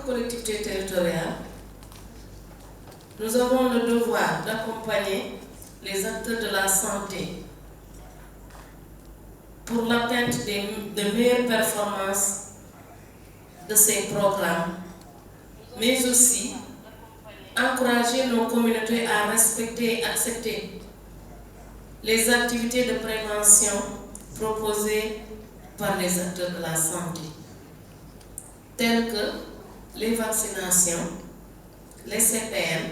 que collectivité territoriale, nous avons le devoir d'accompagner les acteurs de la santé pour l'atteinte de meilleures performances de ces programmes, mais aussi encourager nos communautés à respecter et accepter les activités de prévention proposées par les acteurs de la santé, telles que les vaccinations, les CPN,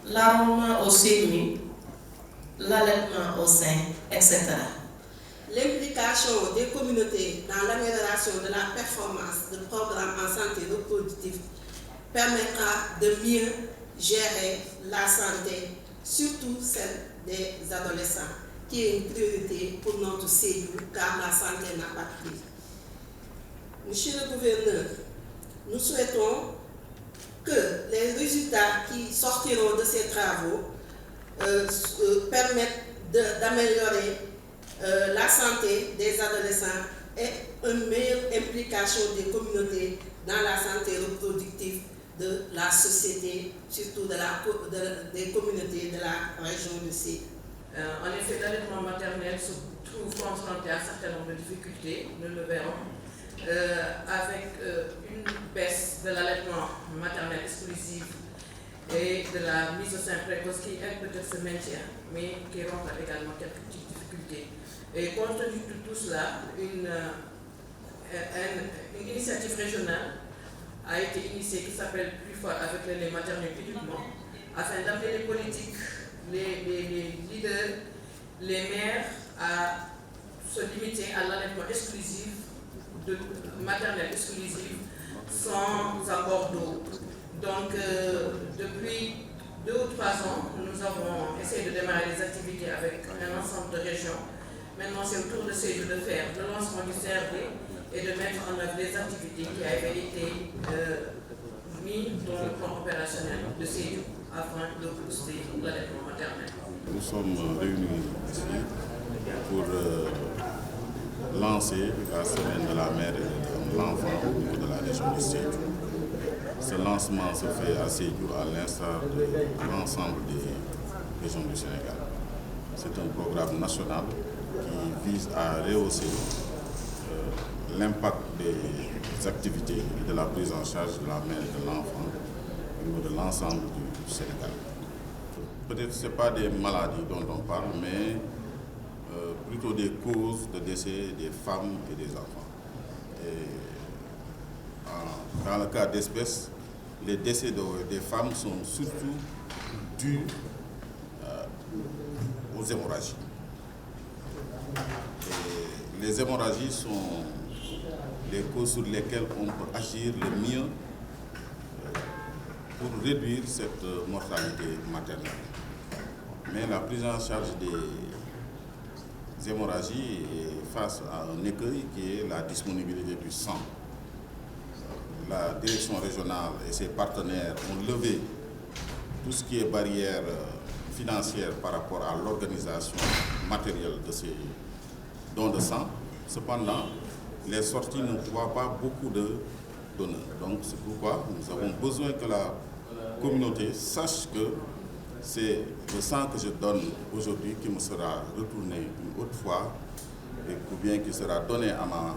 l'enrôlement au CMU, l'allaitement au sein, etc. L'implication des communautés dans l'amélioration de la performance de programmes en santé reproductive permettra de mieux gérer la santé, surtout celle des adolescents, qui est une priorité pour notre Sédhiou, car la santé n'a pas de prix. Monsieur le gouverneur, nous souhaitons que les résultats qui sortiront de ces travaux permettent d'améliorer la santé des adolescents et une meilleure implication des communautés dans la santé reproductive de la société, surtout des communautés de la région de Sédhiou. En effet, l'allaitement maternel se trouve confronté à un certain nombre de difficultés, nous le verrons, avec une baisse de l'allaitement maternel exclusif et de la mise au sein précoce qui, elle, peut-être se maintient, mais qui rencontre également quelques petites difficultés. Et compte tenu de tout cela, une initiative régionale a été initiée qui s'appelle Plus fort avec les maternels uniquement, afin d'amener les politiques, les leaders, les maires à se limiter à l'allaitement exclusif, maternel exclusif, sans apport d'eau. Donc, depuis 2 ou 3 ans, nous avons essayé de démarrer des activités avec un ensemble de régions. Maintenant, c'est au tour de Sédhiou de faire le lancement du CRD et de mettre en œuvre des activités qui avaient été mises dans le plan opérationnel de Sédhiou afin de booster l'allaitement maternel. Nous sommes réunis ici pour lancer la semaine de la mère et de l'enfant au niveau de la région de Sédhiou. Ce lancement se fait à Sédhiou à l'instar de l'ensemble des régions du Sénégal. C'est un programme national qui vise à rehausser l'impact des activités et de la prise en charge de la mère et de l'enfant au niveau de l'ensemble du Sénégal. Peut-être que ce n'est pas des maladies dont on parle, mais plutôt des causes de décès des femmes et des enfants. Et dans le cas d'espèces, les décès des femmes sont surtout dus aux hémorragies. Et les hémorragies sont les causes sur lesquelles on peut agir le mieux pour réduire cette mortalité maternelle. Mais la prise en charge des hémorragies est face à un écueil qui est la disponibilité du sang. La direction régionale et ses partenaires ont levé tout ce qui est barrière financière par rapport à l'organisation matérielle de ces dons de sang. Cependant, les sorties ne voient pas beaucoup de donneurs. Donc c'est pourquoi nous avons besoin que la communauté sache que c'est le sang que je donne aujourd'hui qui me sera retourné une autre fois ou bien qui sera donné à ma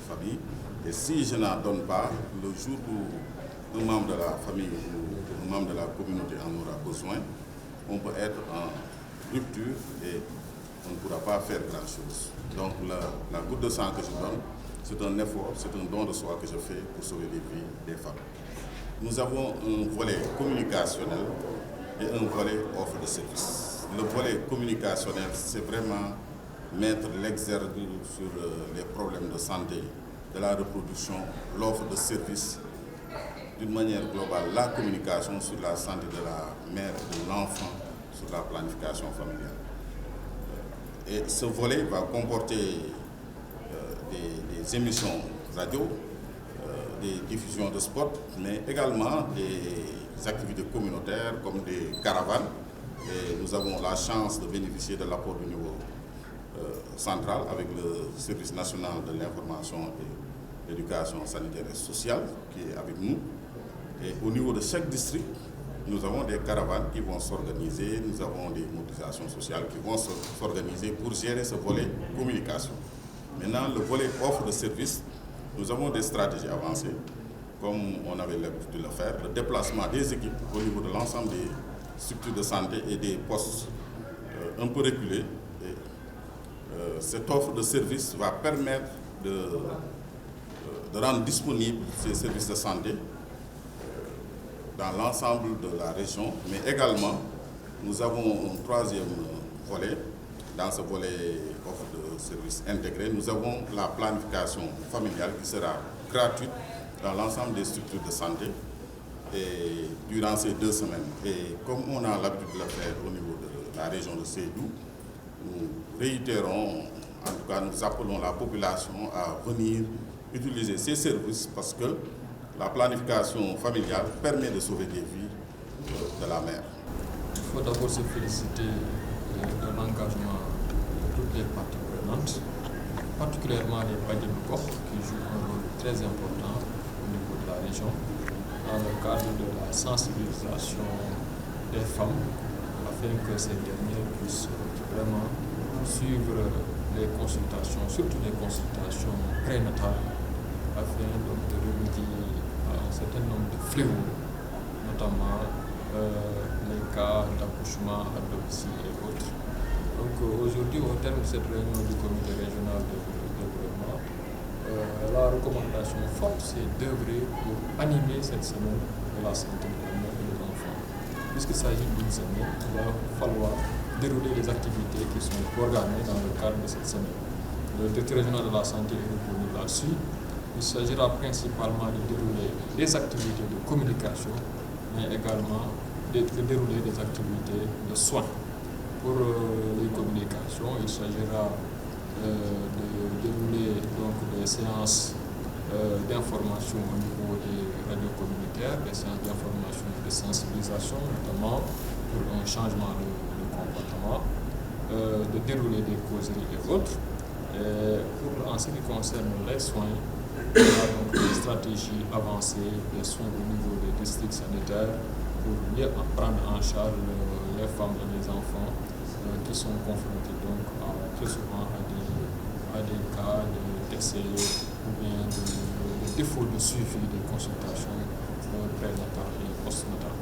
famille. Et si je n'en donne pas, le jour où un membre de la famille ou un membre de la communauté en aura besoin, on peut être en rupture et on ne pourra pas faire grand-chose. Donc la goutte de sang que je donne, c'est un effort, c'est un don de soi que je fais pour sauver les vies des femmes. Nous avons un volet communicationnel et un volet offre de service. Le volet communicationnel, c'est vraiment mettre l'exergue sur les problèmes de santé, de la reproduction, l'offre de service, d'une manière globale, la communication sur la santé de la mère et de l'enfant, sur la planification familiale. Et ce volet va comporter des émissions radio, des diffusions de spots, mais également des activités communautaires comme des caravanes. Et nous avons la chance de bénéficier de l'apport du niveau central avec le Service national de l'information et l'éducation sanitaire et sociale qui est avec nous. Et au niveau de chaque district, nous avons des caravanes qui vont s'organiser, nous avons des mobilisations sociales qui vont s'organiser pour gérer ce volet communication. Maintenant, le volet offre de services, nous avons des stratégies avancées, comme on avait l'habitude de le faire, le déplacement des équipes au niveau de l'ensemble des structures de santé et des postes un peu reculés. Cette offre de services va permettre de rendre disponibles ces services de santé dans l'ensemble de la région, mais également nous avons un troisième volet. Dans ce volet offre de services intégrés, nous avons la planification familiale qui sera gratuite dans l'ensemble des structures de santé et durant ces 2 semaines. Et comme on a l'habitude de le faire au niveau de la région de Sédhiou, nous réitérons, en tout cas nous appelons la population à venir utiliser ces services parce que la planification familiale permet de sauver des vies de la mère. Il faut d'abord se féliciter de l'engagement de toutes les parties prenantes, particulièrement les bajenu gox qui jouent un rôle très important au niveau de la région dans le cadre de la sensibilisation des femmes afin que ces dernières puissent vraiment suivre les consultations, surtout les consultations prénatales, afin donc de remédier à un certain nombre de fléaux, notamment les cas d'accouchement à domicile et autres. Donc aujourd'hui, au terme de cette réunion du comité régional de développement, la recommandation forte, c'est d'œuvrer pour animer cette semaine de la santé de la mère et des enfants. Puisqu'il s'agit d'une semaine, il va falloir dérouler les activités qui sont programmées dans le cadre de cette semaine. Le directeur régional de la santé est revenu là-dessus. Il s'agira principalement de dérouler des activités de communication, mais également de dérouler des activités de soins. Pour les communications, il s'agira de dérouler donc des séances d'information au niveau des radios communautaires, des séances d'information et de sensibilisation, notamment pour un changement de comportement, de dérouler des causeries et autres. En ce qui concerne les soins, il y a donc des stratégies avancées, des soins au niveau des districts sanitaires pour mieux prendre en charge les femmes et les enfants qui sont confrontés donc très souvent à des cas de décès ou bien de défaut de suivi des consultations prénatales et postnatales.